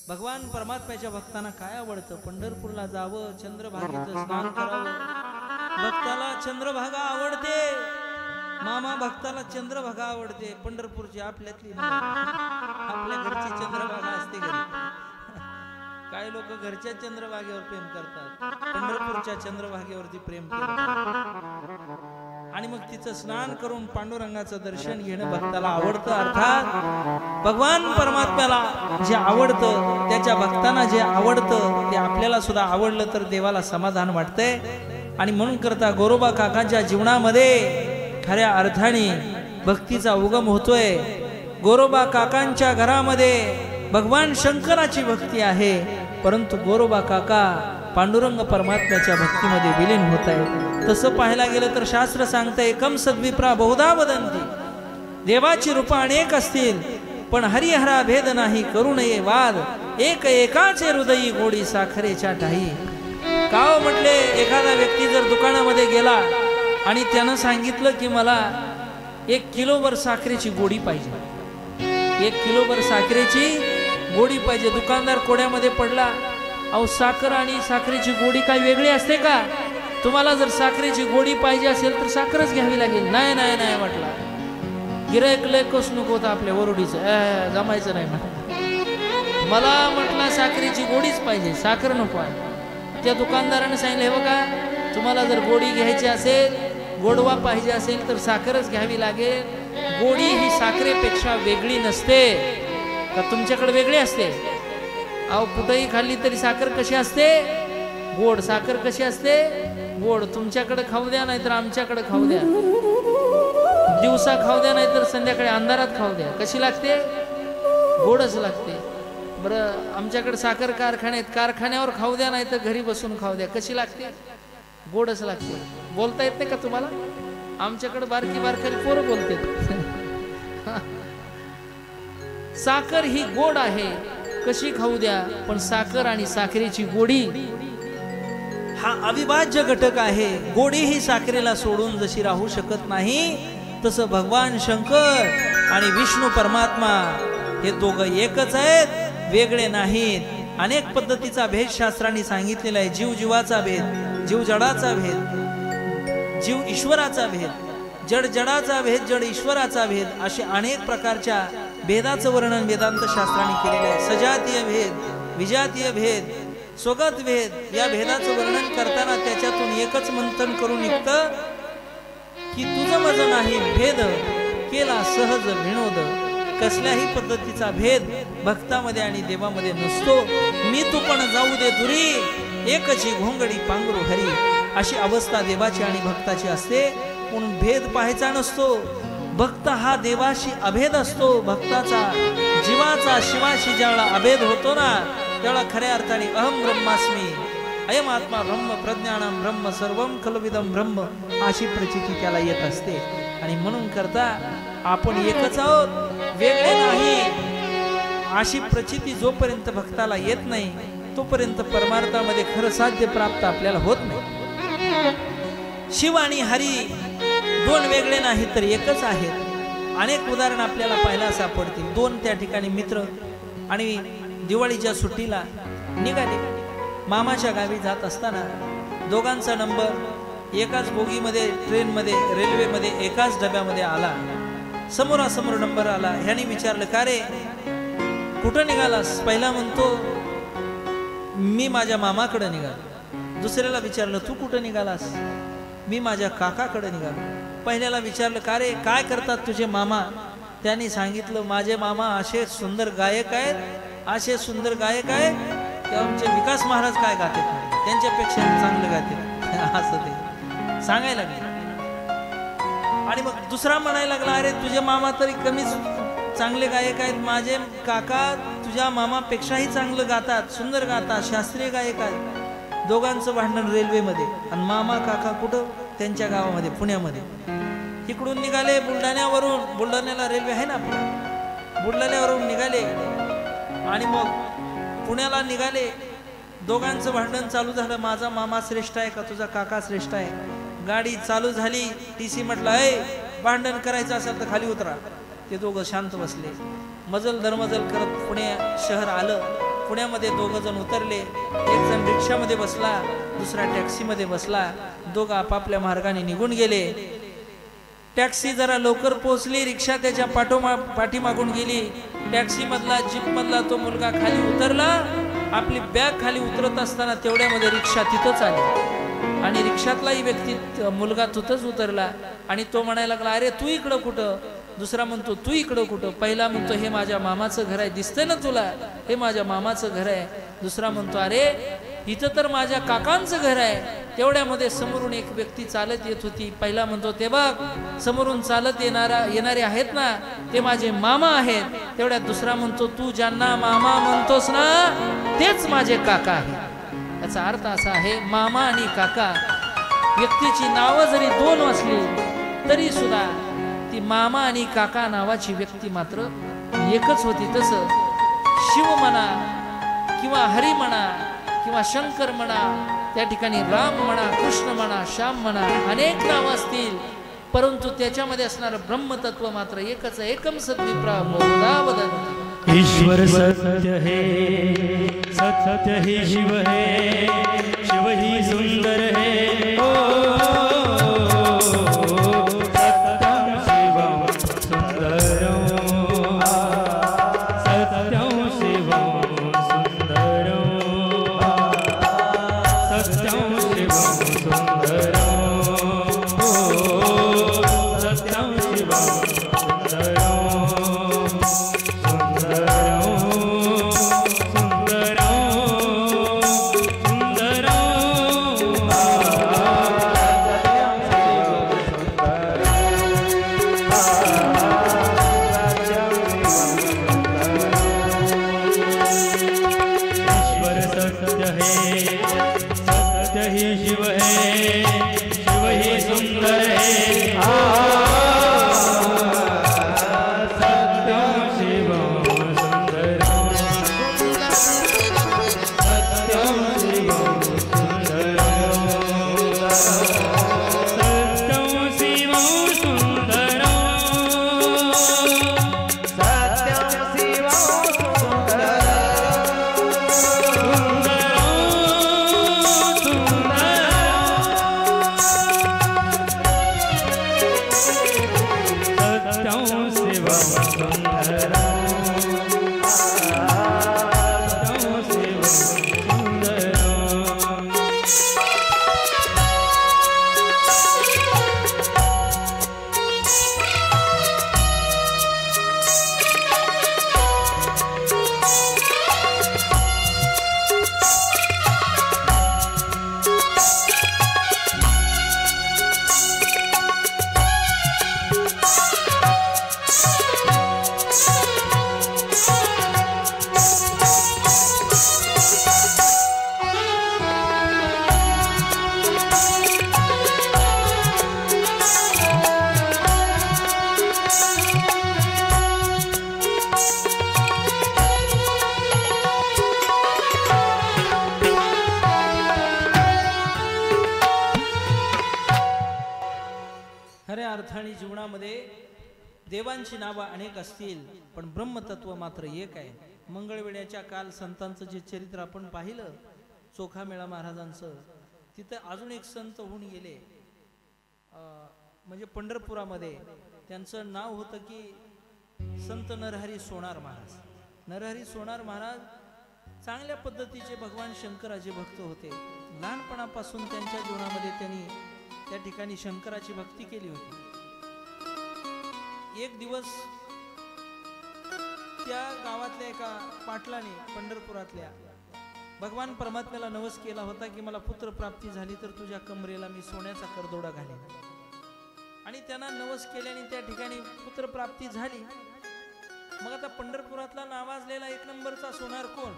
भगवान परमात्म्याच्या भक्तांना काय आवडतं? पंढरपूरला जावं, चंद्रभागेचं स्नान करावं. भक्ताला चंद्रभागा आवडते मामा, भक्ताला चंद्रभागा आवडते. पंढरपूरची आपल्यातली आपल्या घरची चंद्रभागा असते घरी. काही लोक घरच्या चंद्रभागेवर प्रेम करतात, पंढरपूरच्या चंद्रभागेवरती प्रेम करतात. आणि मग तिचं स्नान करून पांडुरंगाचं दर्शन घेणं भक्ताला आवडतं. अर्थात भगवान परमात्म्याला जे आवडतं, त्याच्या भक्तांना जे आवडतं ते आपल्याला सुद्धा आवडलं तर देवाला समाधान वाटतंय. आणि म्हणून करता गोरोबा काकांच्या जीवनामध्ये खऱ्या अर्थाने भक्तीचा उगम होतोय. गोरोबा काकांच्या घरामध्ये भगवान शंकराची भक्ती आहे, परंतु गोरोबा काका पांडुरंग परमात्म्याच्या भक्तीमध्ये विलीन होत आहे. तसं पाहायला गेलं तर शास्त्र सांगतंय, एकम सद्विप्रा बहुधा वदंती. देवाची रूप अनेक असतील पण हरिहरा भेद नाही, करू नये वाद. एक एकाचे हृदयी गोडी साखरेच्या ठाई. काव म्हटले, एखादा व्यक्ती जर दुकानामध्ये गेला आणि त्यानं सांगितलं की मला 1 किलोभर साखरेची गोडी पाहिजे, 1 किलोभर साखरेची गोडी पाहिजे. दुकानदार कोड्यामध्ये पडला. अहो, साखर आणि साखरेची गोडी काय वेगळी असते का? तुम्हाला जर साखरेची गोडी पाहिजे असेल तर साखरच घ्यावी लागेल. नाही नाही नाही म्हटला. गिरायक लय कसणूक होता आपल्या वरुडीचं, जमायचं नाही म्हटलं. मला म्हटला साखरेची गोडीच पाहिजे, साखर नको आहे. त्या दुकानदाराने सांगितलं, हे बघा, तुम्हाला जर गोडी घ्यायची असेल, गोडवा पाहिजे असेल तर साखरच घ्यावी लागेल. गोडी ही साखरेपेक्षा वेगळी नसते का? तुमच्याकडे वेगळी असते? अहो, कुठेही खाल्ली तरी साखर कशी असते? गोड. साखर कशी असते? गोड. तुमच्याकडे खाऊ द्या नाहीतर आमच्याकडे खाऊ द्या, दिवसा खाऊ द्या नाहीतर संध्याकाळी अंधारात खाऊ द्या, कशी लागते? गोडच लागते. बरं, आमच्याकडे साखर कारखाने आहेत, कारखान्यावर खाऊ द्या नाहीतर घरी बसून खाऊ द्या, कशी लागते? गोडच लागते. बोलता येत नाही का तुम्हाला? आमच्याकडे बारकी बारकाली पोरं बोलते. साखर ही गोड आहे, कशी खाऊ द्या, पण साखर आणि साखरेची गोडी हा अविभाज्य घटक आहे. गोडी ही साखरेला सोडून जशी राहू शकत नाही, तसं भगवान शंकर आणि विष्णू परमात्मा हे दोघं एकच आहेत, वेगळे नाहीत. अनेक पद्धतीचा भेद शास्त्रांनी सांगितलेला आहे. जीव जीवाचा भेद, जीव जडाचा भेद, जीव ईश्वराचा भेद, जड जडाचा भेद, जड ईश्वराचा भेद, असे अनेक प्रकारच्या भेदाचं वर्णन वेदांत शास्त्राने केलेले आहे. सजातीय भेद, विजातीय भेद, स्वगत भेद, या भेदाचं वर्णन करताना त्याच्यातून एकच मंथन करून निघतं की तुझं माझं नाही भेद, केला सहज विनोद. कसल्याही पद्धतीचा भेद भक्तामध्ये आणि देवामध्ये नसतो. मी तू पण जाऊ दे दुरी, एकची घोंगडी पांघरू हरी, अशी अवस्था देवाची आणि भक्ताची असते. म्हणून भेद पाहायचा नसतो. भक्त हा देवाशी अभेद असतो. भक्ताचा जीवाचा शिवाशी ज्यावेळा अभेद होतो ना, त्यावेळा खऱ्या अर्थाने अहम ब्रह्मास्मी, अयम आत्मा ब्रह्म, प्रज्ञानम ब्रह्म, सर्वम खलविदम ब्रह्म, अशी प्रचिती त्याला येत असते. आणि म्हणून करता आपण एकच आहोत, वेगळे नाही, अशी प्रचिती जोपर्यंत भक्ताला येत नाही, तोपर्यंत परमार्थामध्ये खरं साध्य प्राप्त आपल्याला होत नाही. शिव आणि हरी दोन वेगळे नाही तर एकच आहेत. अनेक उदाहरण आपल्याला पाहायला सापडतील. दोन त्या ठिकाणी मित्र आणि दिवाळीच्या सुट्टीला निघाले. मामाच्या गावी जात असताना दोघांचा नंबर एकाच बोगीमध्ये, ट्रेनमध्ये, रेल्वेमध्ये, एकाच डब्यामध्ये आला. समोरासमोर नंबर आला. ह्याने विचारलं, का रे कुठं निघालास? पहिला म्हणतो मी माझ्या मामाकडे निघालो. दुसऱ्याला विचारलं, तू कुठं निघालास? मी माझ्या काकाकडे निघालो. पहिल्याला विचारलं, का रे काय करतात तुझे मामा? त्यांनी सांगितलं, माझे मामा असे सुंदर गायक आहेत, असे सुंदर गायक आहेत की आमचे विकास महाराज काय गातात, त्यांच्यापेक्षा चांगलं गातील. असं ते सांगायला लागले. आणि मग दुसरा म्हणायला लागला, अरे तुझे मामा तरी कमीच चांगले गायक आहेत, माझे काका तुझ्या मामापेक्षाही चांगलं गातात, सुंदर गातात, शास्त्रीय गायक आहेत. दोघांचं भांडण रेल्वेमध्ये. आणि मामा काका कुठं? त्यांच्या गावामध्ये, पुण्यामध्ये. इकडून निघाले बुलढाण्यावरून, बुलढाण्याला रेल्वे आहे ना आपल्या, बुलढाण्यावरून निघाले आणि मग पुण्याला निघाले. दोघांचं भांडण चालू झालं. माझा मामा श्रेष्ठ आहे का तुझा काका श्रेष्ठ आहे? गाडी चालू झाली. टीसी म्हटलं, आहे भांडण करायचं असेल तर खाली उतरा. ते दोघं शांत बसले. मजल धर्मजल करत पुणे शहर आलं. पुण्यामध्ये दोघं जण उतरले. एक जण रिक्षामध्ये बसला, दुसरा टॅक्सीमध्ये बसला. दोघं आपापल्या मार्गाने निघून गेले. टॅक्सी जरा लवकर पोहोचली, रिक्षा त्याच्या पाठीमागून गेली. टॅक्सी मधला, जीप मधला तो मुलगा खाली उतरला. आपली बॅग खाली उतरत असताना तेवढ्यामध्ये रिक्षा तिथंच आली आणि रिक्षातलाही व्यक्ती मुलगा तिथंच उतरला. आणि तो म्हणायला लागला, अरे तू इकडं कुठं? दुसरा म्हणतो, तू इकडं कुठं? पहिला म्हणतो, हे माझ्या मामाचं घर आहे, दिसतंय ना तुला, हे माझ्या मामाचं घर आहे. दुसरा म्हणतो, अरे इथं तर माझ्या काकांचं घर आहे. तेवढ्यामध्ये समोरून एक व्यक्ती चालत येत होती. पहिला म्हणतो, ते बघ समोरून चालत येणारे आहेत ना, ते माझे मामा आहेत. तेवढ्यात दुसरा म्हणतो, तू ज्यांना मामा म्हणतोस ना, तेच माझे काका आहेत. याचा अर्थ असा आहे, मामा आणि काका व्यक्तीची नावं जरी दोन असली तरी सुद्धा ती मामा आणि काका नावाची व्यक्ती मात्र एकच होती. तसं शिव म्हणा किंवा हरी म्हणा किंवा शंकर म्हणा, त्या ठिकाणी राम म्हणा, कृष्ण म्हणा, श्याम म्हणा, अनेक नावं असतील, परंतु त्याच्यामध्ये असणारं ब्रह्मतत्व मात्र एकच आहे. एकम सद्विप्रा बहुधा वदन्ति. ईश्वर सत्य है, सत्य ही शिव है, शिव ही सुंदर है. ओ सत्यम शिवम सुंदरम, सत्यम शिवम सुंदरम, सत्यम शिवम सुंदरम. ओ सत्यम शिवम सुंदरम. आणि जीवनामध्ये देवांची नावं अनेक असतील, पण ब्रह्मतत्व मात्र एक आहे. मंगळवेड्याच्या काल संतांचं जे चरित्र आपण पाहिलं, चोखामेळा महाराजांचं, तिथं अजून एक संत होऊन गेले, म्हणजे पंढरपुरामध्ये. त्यांचं नाव होतं की संत नरहरी सोनार महाराज. नरहरी सोनार महाराज चांगल्या पद्धतीचे भगवान शंकराचे भक्त होते. लहानपणापासून त्यांच्या जीवनामध्ये त्यांनी त्या ठिकाणी शंकराची भक्ती केली होती. एक दिवस त्या गावातल्या एका पाटलाने पंढरपुरातल्या भगवान परमात्म्याला नवस केला होता की मला पुत्र प्राप्ती झाली तर तुझ्या कमरेला मी सोन्याचा करदोडा घालेन. आणि त्यांना नवस केल्याने त्या ठिकाणी पुत्र प्राप्ती झाली. मग आता पंढरपुरातला नावाजलेला एक नंबरचा सोनार कोण?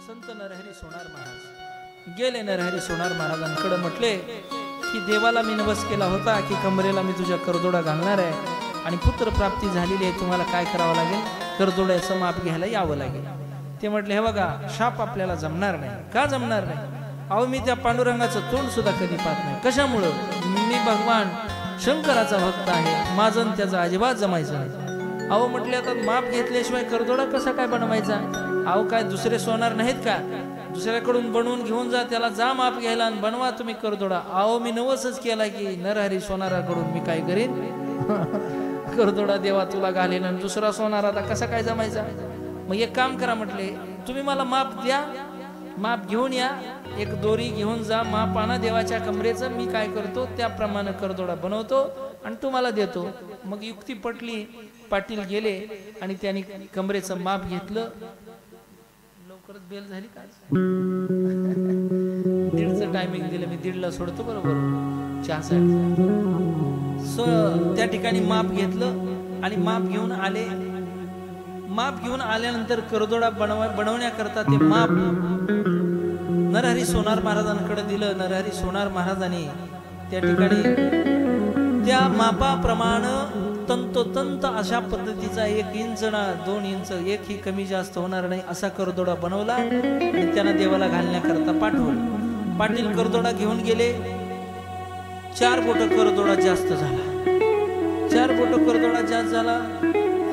संत नरहरी सोनार महाराज. गेले नरहरी सोनार महाराजांकडे, म्हटले की देवाला मी नवस केला होता की कमरेला मी तुझ्या करदोडा घालणार आहे आणि पुत्र प्राप्ती झालेली आहे, तुम्हाला काय करावं लागेल? करदोड्याचं माप घ्यायला यावं लागेल. ते म्हटले, हे बघा, शाप आपल्याला जमणार नाही. का जमणार नाही? अहो, मी त्या पांडुरंगाचं तोंड सुद्धा कधी पाहत नाही. कशामुळं? मी भगवान शंकराचा भक्त आहे, माझं त्याचं अजिबात जमायचं नाही. अहो म्हटले, आता माप घेतल्याशिवाय करदोडा कसा काय बनवायचा? अहो, काय दुसरे सोनार नाहीत का? दुसऱ्याकडून बनवून घेऊन जा, त्याला जा माप घ्यायला आणि बनवा तुम्ही करदोडा. अहो, मी नवसच केला की नरहरी सोनाराकडून मी काय करीन, करदोडा देवा तुला घालेन, आणि दुसरा सोनार आता कसा काय जमायचा? मग एक काम करा, म्हटले, तुम्ही मला माप द्या, माप घेऊन या, एक दोरी घेऊन जा, माप आणा देवाच्या कमरेचं, मी काय करतो त्याप्रमाणे करदोडा बनवतो आणि तुम्हाला देतो. मग युक्ती पटली. पाटील गेले आणि त्यांनी कमरेचं माप घेतलं. लवकरच बेल झाली का? 1:30चं टायमिंग दिलं, मी 1:30ला सोडतो बरोबर चहासाठी. त्या ठिकाणी माप घेतलं आणि माप घेऊन आले. माप घेऊन आल्यानंतर करदोडा बनवण्याकरता ते माप नरहरी सोनार महाराजांकडे दिलं. नरहरी सोनार महाराजांनी त्या ठिकाणी त्या मापाप्रमाणे तंतोतंत अशा पद्धतीचा 1 इंच ना 2 इंच, 1 ही कमी जास्त होणार नाही असा करदोडा बनवला आणि त्यांना देवाला घालण्याकरता पाठवलं. पाटील करदोडा घेऊन गेले. 4 बोट करदोडा जास्त झाला. 4 बोट करदोडा जास्त झाला.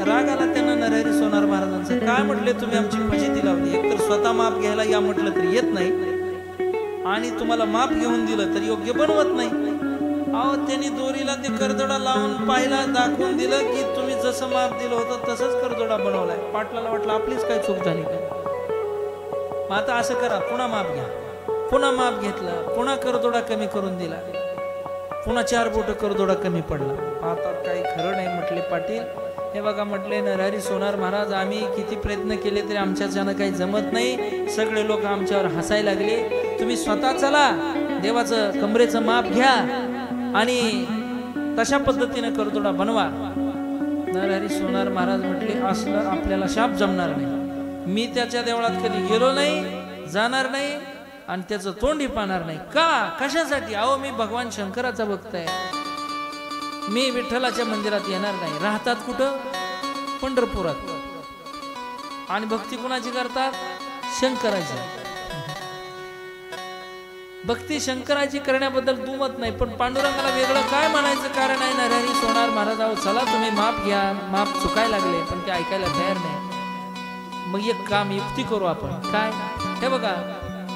राग आला त्यांना नरहरी सोनार महाराजांचं. काय म्हटले, तुम्ही आमची फजिती लावली. एकतर स्वतः माप घ्यायला या म्हटलं तरी येत नाही आणि तुम्हाला माप घेऊन दिलं तर योग्य बनवत नाही. अहो, त्यांनी दोरीला ते करदोडा लावून पाहिला, दाखवून दिलं की तुम्ही जसं माप दिलं होतं तसंच करदोडा बनवलाय. पाटलाला वाटलं आपलीच काय चूक झाली काय. मग आता असं करा, पुन्हा माप घ्या. पुन्हा माप घेतला, पुन्हा करदोडा कमी करून दिला, पुन्हा 4 बोट करदोडा कमी पडला. आता काही खरं नाही. म्हटले, पाटील, हे बघा, म्हटले नरहरी सोनार महाराज, आम्ही किती प्रयत्न केले तरी आमच्याच्यानं काही जमत नाही. सगळे लोक आमच्यावर हसायला लागले. तुम्ही स्वतः चला, देवाचं कमरेचं माप घ्या आणि तशा पद्धतीने करदोडा बनवा. नरहरी सोनार महाराज म्हटले, असलं आपल्याला शाप जमणार नाही. मी त्याच्या देवळात कधी गेलो नाही, जाणार नाही आणि त्याचं तोंडही पाहणार नाही. का? कशासाठी? अहो, मी भगवान शंकराचा भक्त आहे. मी विठ्ठलाच्या मंदिरात येणार नाही. राहतात कुठं? पंढरपुरात. आणि भक्ती कुणाची करतात? शंकराची. भक्ती शंकराची करण्याबद्दल दुमत नाही, पण पांडुरंगाला वेगळं काय म्हणायचं कारण आहे? नरहरी सोनार महाराज, अहो चला तुम्ही माप घ्या, माप चुकायला लागले, पण ते ऐकायला तयार नाही. मग एक काम, युक्ती करू आपण. काय? हे बघा,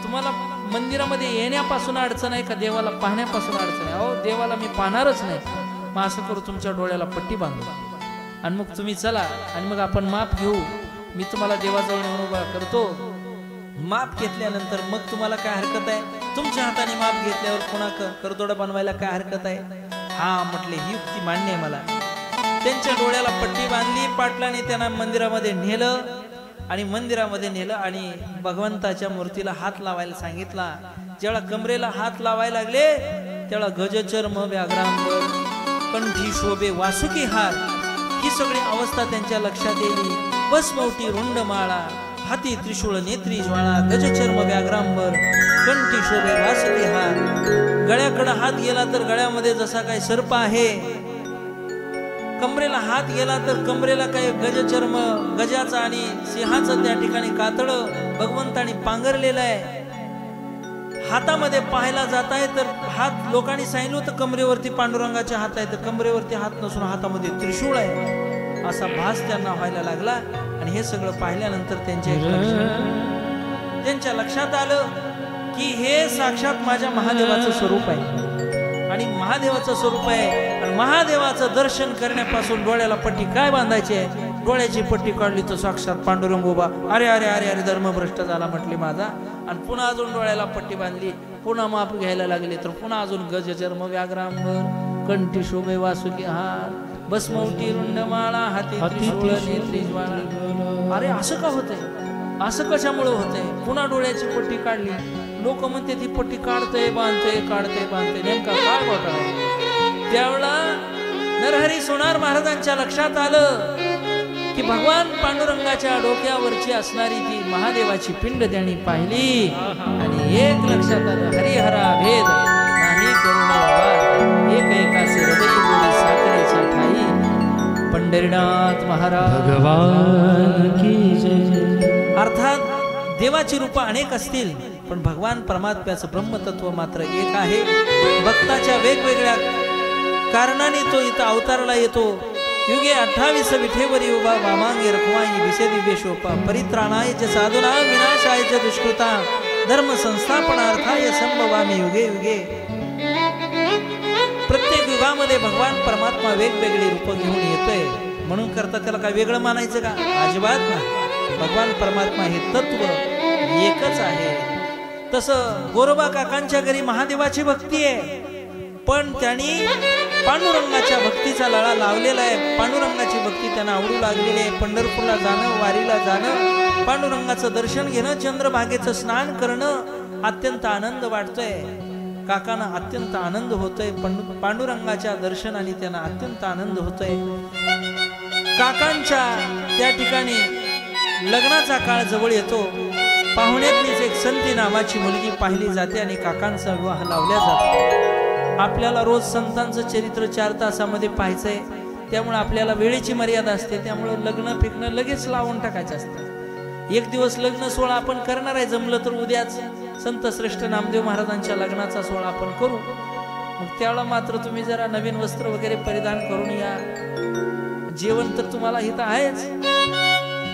तुम्हाला मंदिरामध्ये येण्यापासून अडचण आहे का देवाला पाहण्यापासून अडचण आहे? अहो, देवाला मी पाहणारच नाही. मग असं करू, तुमच्या डोळ्याला पट्टी बांधू आणि मग तुम्ही चला आणि मग आपण माप घेऊ. मी तुम्हाला देवाजवळ नेऊन उभा करतो. माप घेतल्यानंतर मग तुम्हाला काय हरकत आहे? तुमच्या हाताने माप घेतल्यावर पुन्हा करदोडा बनवायला काय हरकत आहे? हा, म्हटले, ही युक्ती मान्य आहे मला. त्यांच्या डोळ्याला पट्टी बांधली. पाटलाने त्यांना मंदिरामध्ये नेलं आणि मंदिरामध्ये नेलं आणि भगवंताच्या मूर्तीला हात लावायला सांगितला. जेव्हा कमरेला हात लावायला लागले तेव्हा गजचर्म व्याघ्रांबर, कंठी शोभे वासुकी हार, ही सगळी अवस्था त्यांच्या लक्षात येईल. भस्मवटी रुंड माळा, हाती त्रिशूळ नेत्री ज्वाळा, गजचर्म व्याघ्रांबर, कंठी शोभे वासुकी हार. गळ्याकडे हात गेला तर गळ्यामध्ये जसा काही सर्प आहे, कमरेला हात गेला तर कमरेला काही गजचर्म, गजाचा आणि सिंहाचं त्या ठिकाणी कातड भगवंताने पांघरलेलं आहे. हातामध्ये पाहायला जात आहे तर हात लोकांनी सांगितलं होतं कमरेवरती पांडुरंगाचे हात आहे, तर कमरेवरती हात नसून हातामध्ये त्रिशूळ आहे असा भास त्यांना व्हायला लागला. आणि हे सगळं पाहिल्यानंतर त्यांच्या लक्षात आलं की हे साक्षात माझ्या महादेवाचं स्वरूप आहे आणि महादेवाचं स्वरूप आहे. आणि महादेवाचं दर्शन करण्यापासून डोळ्याला पट्टी काय बांधायची आहे, डोळ्याची पट्टी काढली तर साक्षात पांडुरंग उभा. अरे अरे अरे अरे धर्मभ्रष्ट झाला म्हटली माझा. आणि पुन्हा अजून डोळ्याला पट्टी बांधली, पुन्हा माप घ्यायला लागले तर पुन्हा अजून गज चर्म व्याघ्रांबर कंठी शोभे वासुकी हार भस्मवटी रुंडमाळा हाती त्रिशूळ नेत्री ज्वाळा. अरे असं का होतंय, असं कशामुळे होतंय. पुन्हा डोळ्याची पट्टी काढली, लोक म्हणते ती पट्टी काढते बांधते काढते बांधते, नेमका काय घोटाळा. त्यावेळेला नरहरी सोनार महाराजांच्या लक्षात आलं की भगवान पांडुरंगाच्या डोक्यावरची असणारी ती महादेवाची पिंड त्यांनी पाहिली आणि एक लक्षात आलं, हरिहरा भेद नाही करुणे वाद, एक एकाचे हृदय गोडी साखरेच्या ठाई पंढरीनाथ महाराज भगवान की जय. अर्थात देवाची रूप अनेक असतील पण भगवान परमात्म्याचं ब्रह्मतत्व मात्र एक आहे. भक्ताच्या वेगवेगळ्या कारणाने तो इथं अवतारला येतो. युगे 28 विठेवरी उभा वामांगे रखवाई विषे दिव्य शोपा परित्राणाय च साधुना विनाशाय च दुष्कृता धर्म संस्थापनार्थाय संभवामी युगे युगे. प्रत्येक युगामध्ये भगवान परमात्मा वेगवेगळी रूप घेऊन येतोय. म्हणून करता त्याला काय वेगळं मानायचं का, अजिबात नाही. भगवान परमात्मा हे तत्व एकच आहे. तसं गोरोबा काकांच्या घरी महादेवाची भक्ती आहे पण त्यांनी पांडुरंगाच्या भक्तीचा लळा लावलेला आहे. पांडुरंगाची भक्ती त्यांना आवडू लागलेली आहे. पंढरपूरला जाणं, वारीला जाणं, पांडुरंगाचं दर्शन घेणं, चंद्रभागेचं स्नान करणं अत्यंत आनंद वाटतोय. काकांना अत्यंत आनंद होतोय. पांडुरंगाच्या दर्शनाने त्यांना अत्यंत आनंद होतोय. काकांच्या त्या ठिकाणी लग्नाचा काळ जवळ येतो. पाहुण्यातलीच एक संती नावाची मुलगी पाहिली जाते आणि काकांचा विवाह लावला जातो. आपल्याला रोज संतांचं चरित्र 4 तासामध्ये पाहायचंय त्यामुळे आपल्याला वेळेची मर्यादा असते. त्यामुळे लग्न फिरणं लगेच लावून टाकायचं असतं. एक दिवस लग्न सोहळा आपण करणार आहे, जमलं तर उद्याच संत श्रेष्ठ नामदेव महाराजांच्या लग्नाचा सोहळा आपण करू. मग त्यावेळेला मात्र तुम्ही जरा नवीन वस्त्र वगैरे परिधान करून या. जेवण तर तुम्हाला इथं आहेच,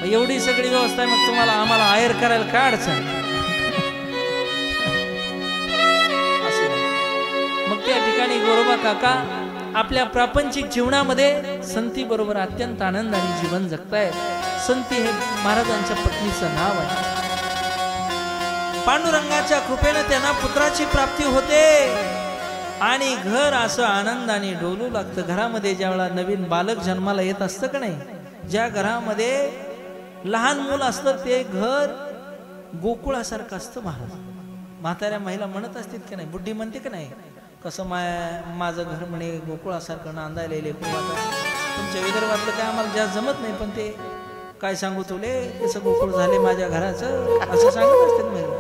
एवढी सगळी व्यवस्था आहे, मग तुम्हाला आम्हाला आयर करायला काय अडचण. मग त्या ठिकाणी गोरोबा काका आपल्या प्रापंचिक जीवनामध्ये संती बरोबर अत्यंत आनंदाने जीवन जगतायत. संती हे महाराजांच्या पत्नीचं नाव आहे. पांडुरंगाच्या कृपेने त्यांना पुत्राची प्राप्ती होते आणि घर असं आनंदाने डोलू लागतं. घरामध्ये ज्यावेळेला नवीन बालक जन्माला येत असतं का नाही, ज्या घरामध्ये लहान मूल असतं ते घर गोकुळासारखं असतं. महाराज म्हाताऱ्या महिला म्हणत असतील की नाही, बुड्ढी म्हणते की नाही, कसं माझं घर म्हणे गोकुळासारखं नांदायला येईल. तुमच्या विदर्भातलं काय आम्हाला जास्त जमत नाही पण ते काय सांगू तुले तसं गोकुळ झाले माझ्या घराचं असं सांगत असतील महिला.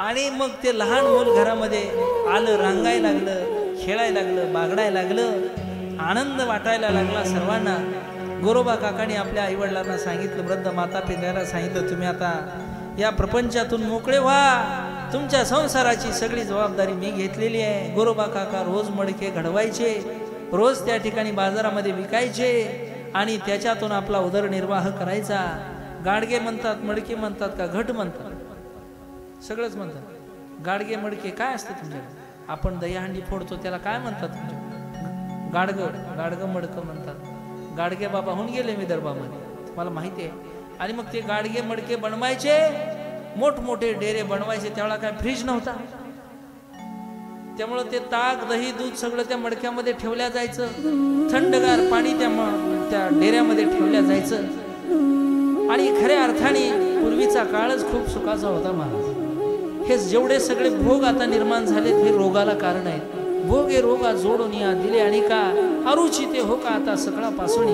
आणि मग ते लहान मूल घरामध्ये आलं, रांगायला लागलं, खेळायला लागलं, बागडायला लागलं, आनंद वाटायला लागला सर्वांना. गोरोबा काकाने आपल्या आईवडिलांना सांगितलं, वृद्ध माता पित्याला सांगितलं, तुम्ही आता या प्रपंचातून मोकळे व्हा, तुमच्या संसाराची सगळी जबाबदारी मी घेतलेली आहे. गोरोबा काका रोज मडके घडवायचे, रोज त्या ठिकाणी बाजारामध्ये विकायचे आणि त्याच्यातून आपला उदरनिर्वाह करायचा. गाडगे म्हणतात, मडके म्हणतात का घट म्हणतात, सगळंच म्हणतात. गाडगे मडके काय असते तुमच्याकडे, आपण दहीहंडी फोडतो त्याला काय म्हणतात तुमच्याकडे, गाडगं मडकं म्हणतात. गाडगे बाबा होऊन गेले विदर्भामध्ये, तुम्हाला माहिती आहे. आणि मग ते गाडगे मडके बनवायचे, मोठमोठे डेरे बनवायचे. त्यावेळेला काय फ्रीज नव्हता, त्यामुळं ते ताक दही दूध सगळं त्या मडक्यामध्ये ठेवल्या जायचं. थंडगार पाणी त्या डेऱ्यामध्ये ठेवल्या जायचं. आणि खऱ्या अर्थाने पूर्वीचा काळच खूप सुखाचा होता महाराज. हे जेवढे सगळे भोग आता निर्माण झालेत हे रोगाला कारण आहेत. भोगे रोगा जोडून या दिले आणि का अरुची ते हो का आता सगळापासून.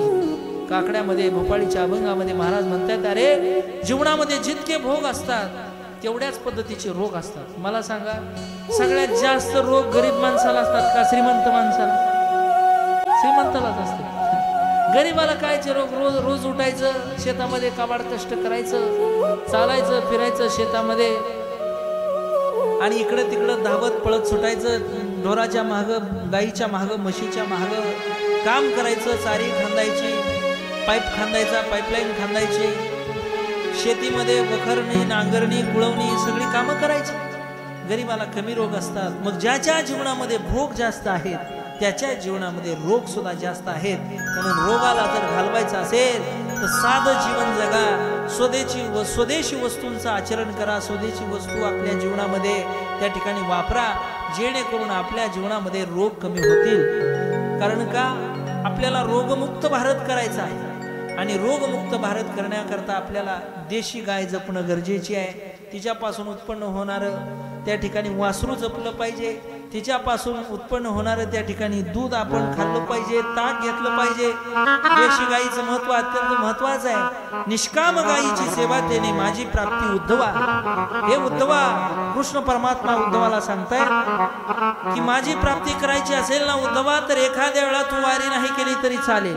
काकड्यामध्ये भोपाळीच्या अभंगामध्ये महाराज म्हणतात, अरे जीवनामध्ये जितके भोग असतात तेवढ्याच पद्धतीचे रोग असतात. मला सांगा, सगळ्यात जास्त रोग गरीब माणसाला असतात का श्रीमंत माणसाला? श्रीमंतालाच असतात. गरीबाला कायचे रोग, रोज रोज उठायचं, शेतामध्ये काबाड कष्ट करायचं, चालायचं फिरायचं शेतामध्ये, आणि इकडं तिकडं धावत पळत सुटायचं, ढोराच्या मागं, गाईच्या मागं, म्हशीच्या मागं काम करायचं, चारी खांदायची, पाईप खांदायचा, पाईपलाईन खांदायची, शेतीमध्ये वखरणी, नांगरणी, कुळवणी सगळी कामं करायची. गरीबाला कमी रोग असतात. मग ज्याच्या जीवनामध्ये भोग जास्त आहेत त्याच्या जीवनामध्ये रोग सुद्धा जास्त आहेत. म्हणून रोगाला जर घालवायचं असेल तर साधं जीवन जगा, स्वदेशी वस्तूंचं आचरण करा, स्वदेशी वस्तू आपल्या जीवनामध्ये त्या ठिकाणी वापरा, जेणेकरून आपल्या जीवनामध्ये रोग कमी होतील. कारण का आपल्याला रोगमुक्त भारत करायचा आहे आणि रोगमुक्त भारत करण्याकरता आपल्याला देशी गाय जपणं गरजेची आहे. तिच्यापासून उत्पन्न होणारं त्या ठिकाणी वासरू जपलं पाहिजे, तिच्यापासून उत्पन्न होणारं त्या ठिकाणी दूध आपण खाल्लं पाहिजे, ताक घेतलं पाहिजे. देशी गायीचं महत्व अत्यंत महत्वाचं आहे. निष्काम गायीची सेवा तेने माझी प्राप्ती उद्धवा. हे उद्धवा, कृष्ण परमात्मा उद्धवाला सांगताय की माझी प्राप्ती करायची असेल ना उद्धवा, तर एखाद्या वेळा तू वारी नाही केली तरी चालेल.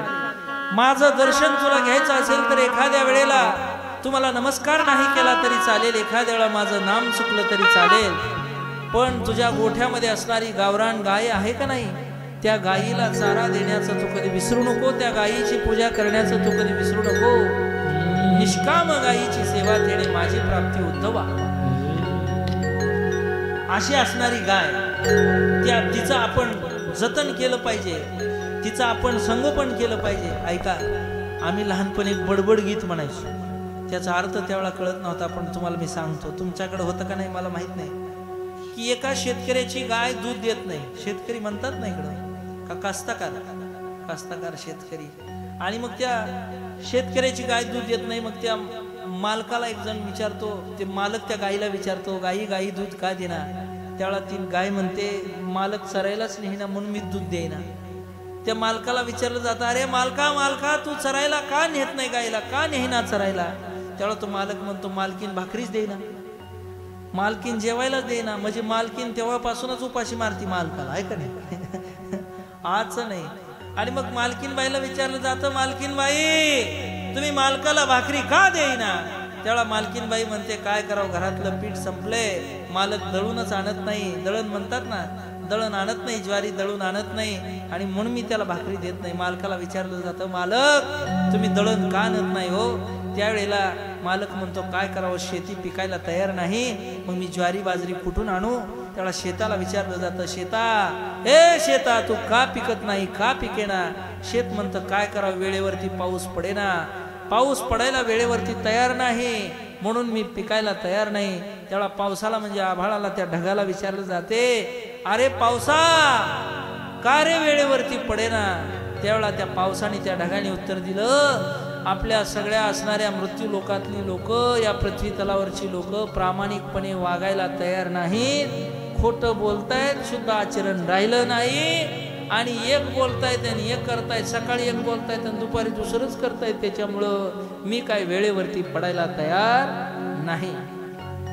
माझं दर्शन तुला घ्यायचं असेल तर एखाद्या वेळेला तुम्हाला नमस्कार नाही केला तरी चालेल, एखाद्या वेळा माझं नाम चुकलं तरी चालेल. पण तुझ्या गोठ्यामध्ये असणारी गावरान गाय आहे का नाही, त्या गायीला चारा देण्याचं तू कधी विसरू नको, त्या गायीची पूजा करण्याचं तू कधी विसरू नको. निष्काम गायीची सेवा तेणे माझी प्राप्ती उद्धवा. अशी असणारी गाय, तिचं आपण जतन केलं पाहिजे, तिचं आपण संगोपन केलं पाहिजे. ऐका, आम्ही लहानपणी एक बडबड गीत म्हणायचो, त्याचा अर्थ त्यावेळेला कळत नव्हता, पण तुम्हाला मी सांगतो, तुमच्याकडे होतं का नाही मला माहित नाही, की एका शेतकऱ्याची गाय दूध देत नाही. शेतकरी म्हणतात ना इकडं का कास्तकार शेतकरी. आणि मग त्या शेतकऱ्याची गाय दूध देत नाही. मग त्या मालकाला एक जण विचारतो, ते मालक त्या गाईला विचारतो, गाई दूध का देना. त्यावेळेला ती गाय म्हणते, मालक चरायलाच नाही ना म्हणून मी दूध देईना. त्या मालकाला विचारलं जातं, अरे मालका तू चरायला का नेत नाही गायला, का नेईना चरायला. त्यावेळेला तो मालक म्हणतो, मालकीन भाकरीच देईना, मालकीन जेवायलाच देईना. म्हणजे मालकीन तेव्हापासूनच उपाशी मारती मालकाला, आहे का नाही, आज नाही. आणि मग मालकीन बाईला विचारलं जातं, मालकीन बाई तुम्ही मालकाला भाकरी का देईना. त्यावेळेला मालकीन बाई म्हणते, काय करावं, घरातलं पीठ संपले, मालक दळूनच आणत नाही. दळण म्हणतात ना, दळण आणत नाही, ज्वारी दळून आणत नाही, आणि म्हणून मी त्याला भाकरी देत नाही. मालकाला विचारलं जातं, मालक तुम्ही दळण का आणत नाही हो. त्यावेळेला मालक म्हणतो, काय करावं, शेती पिकायला तयार नाही, मग मी ज्वारी बाजरी कुठून आणू. त्यावेळेला शेताला विचारलं जातं, शेता तू का पिकत नाही, का पिकेना. शेत म्हणतं, काय करावं, वेळेवरती पाऊस पडेना, पाऊस पडायला वेळेवरती तयार नाही, म्हणून मी पिकायला तयार नाही. त्यावेळेला पावसाला म्हणजे आभाळाला, त्या ढगाला विचारलं जाते, अरे पावसा का रे वेळेवरती पडेना. त्यावेळेला त्या पावसाने त्या ढगाने उत्तर दिलं, आपल्या सगळ्या असणाऱ्या मृत्यू लोकातली लोक, या पृथ्वी तलावरची लोक प्रामाणिकपणे वागायला तयार नाहीत, खोटं बोलतायत, शुद्ध आचरण राहिलं नाही, आणि एक बोलतायत आणि एक करतायत, सकाळी एक बोलतायत आणि दुपारी दुसरंच करतायत. त्याच्यामुळं मी काय वेळेवरती पडायला तयार नाही.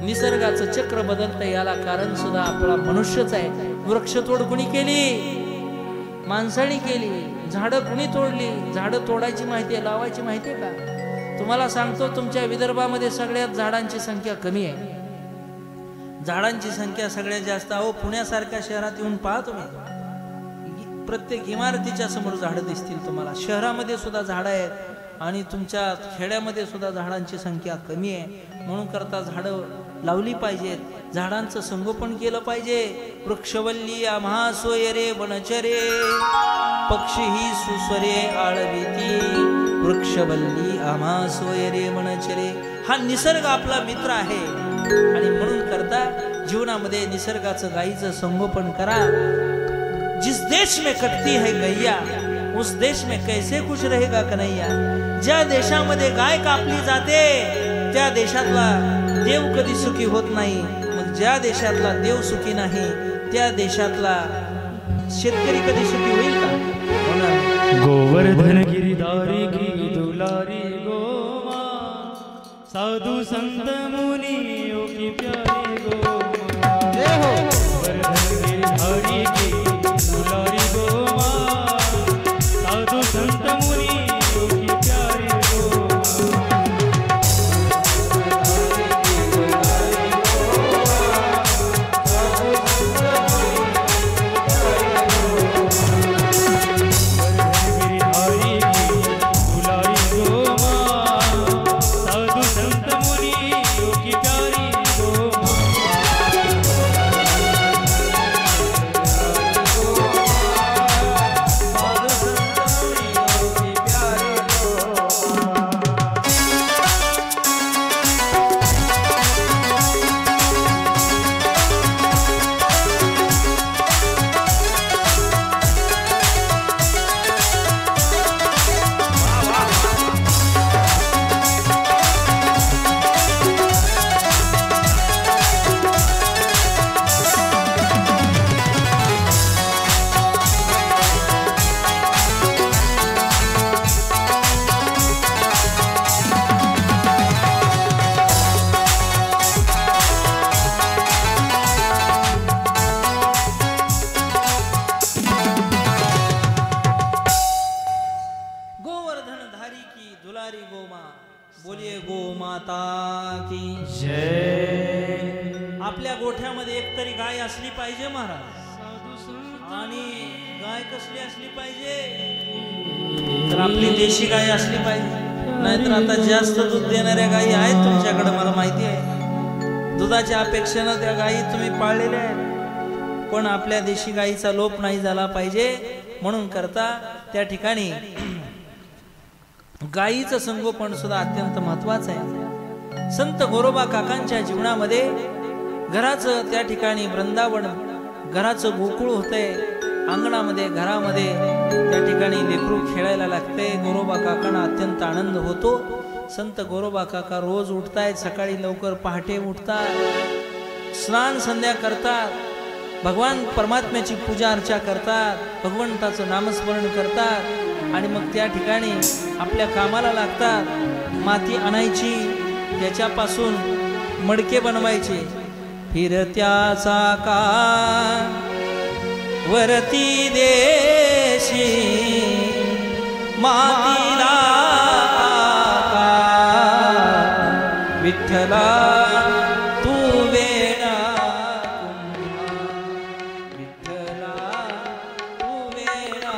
निसर्गाचं चक्र बदलतं, याला कारण सुद्धा आपला मनुष्यच आहे. वृक्षतोड कुणी केली, माणसाने केली. झाडं कुणी तोडली, झाडं तोडायची माहिती आहे, लावायची माहिती आहे का. तुम्हाला सांगतो, तुमच्या विदर्भामध्ये सगळ्यात झाडांची संख्या कमी आहे, झाडांची संख्या सगळ्यात जास्त. अहो पुण्यासारख्या शहरात येऊन पहा तुम्ही, प्रत्येक इमारतीच्या समोर झाडं दिसतील तुम्हाला. शहरामध्ये सुद्धा झाडं आहेत आणि तुमच्या खेड्यामध्ये सुद्धा झाडांची संख्या कमी आहे. म्हणून करता झाडं लावली पाहिजेत, झाडांचं संगोपन केलं पाहिजे. वृक्षवल्ली आम्हा सोयरे वनचरे, पक्षी ही सुस्वरे आळविती, वृक्षवल्ली आम्हा सोयरे वनचरे. हा निसर्ग आपला मित्र आहे, आणि म्हणून करता जीवनामध्ये निसर्गाचं गायीचं संगोपन करा. जिस देश में कटती है गैया, उस देश में कैसे खुश रहेगा कन्हैया. ज्या देशामध्ये गाय कापली जाते त्या देशातला देव कधी सुखी होत नाही. मग ज्या देशातला देव सुखी नाही त्या देशातला शेतकरी कधी सुखी होईल का. गोवर्धन गिरिधारी की दुलारी गोमा, साधु संत मुनि योगी प्यारी गोमा. गोवर्धन गिरिधारी की दुलारी गोमा, साधु संत मुनि योगी प्यारी गोमा. दे गोमाता की जय. आपल्या गोठ्यामध्ये एकतरी गाय असली पाहिजे महाराज. आणि गाय कसली असली पाहिजे तर आपली देशी गाय असली पाहिजे. नाहीतर आता जास्त दूध देणाऱ्या गायी आहेत तुमच्याकडे मला माहिती आहे. दुधाच्या अपेक्षेनं त्या गायी तुम्ही पाळलेल्या आहेत. पण आपल्या देशी गायीचा लोप नाही झाला पाहिजे म्हणून करता त्या ठिकाणी गायीचं संगोपन सुद्धा अत्यंत महत्वाचं आहे. संत गोरोबा काकांच्या जीवनामध्ये घराचं त्या ठिकाणी वृंदावन, घराचं गोकुळ होतंय. अंगणामध्ये घरामध्ये त्या ठिकाणी लेकरू खेळायला लागते. गोरोबा काकांना अत्यंत आनंद होतो. संत गोरोबा काका रोज उठतायत, सकाळी लवकर पहाटे उठतात, स्नान संध्या करतात, भगवान परमात्म्याची पूजा अर्चा करतात, भगवंताचं नामस्मरण करतात आणि मग त्या ठिकाणी आपल्या कामाला लागतात. माती आणायची, त्याच्यापासून मडके बनवायचे. फिरत्याचा का वरती देशी मातीला विठ्ठला तू वेणा विठ्ठला तू वेणा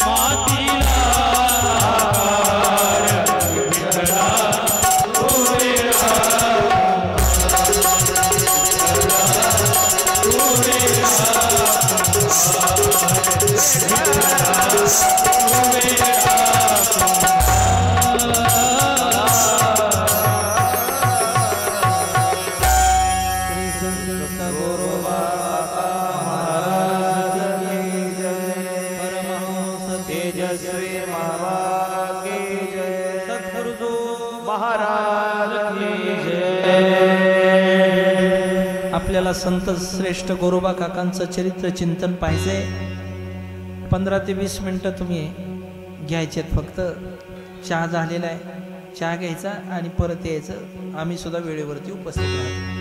मातीला आपल्याला संत श्रेष्ठ गोरोबा काकांचं चरित्र चिंतन पाहिजे. 15 ते 20 मिनिटं तुम्ही घ्यायचेत. फक्त चहा झालेला आहे, चहा घ्यायचा आणि परत यायचं. आम्ही सुद्धा वेळेवरती उपस्थित राहतो.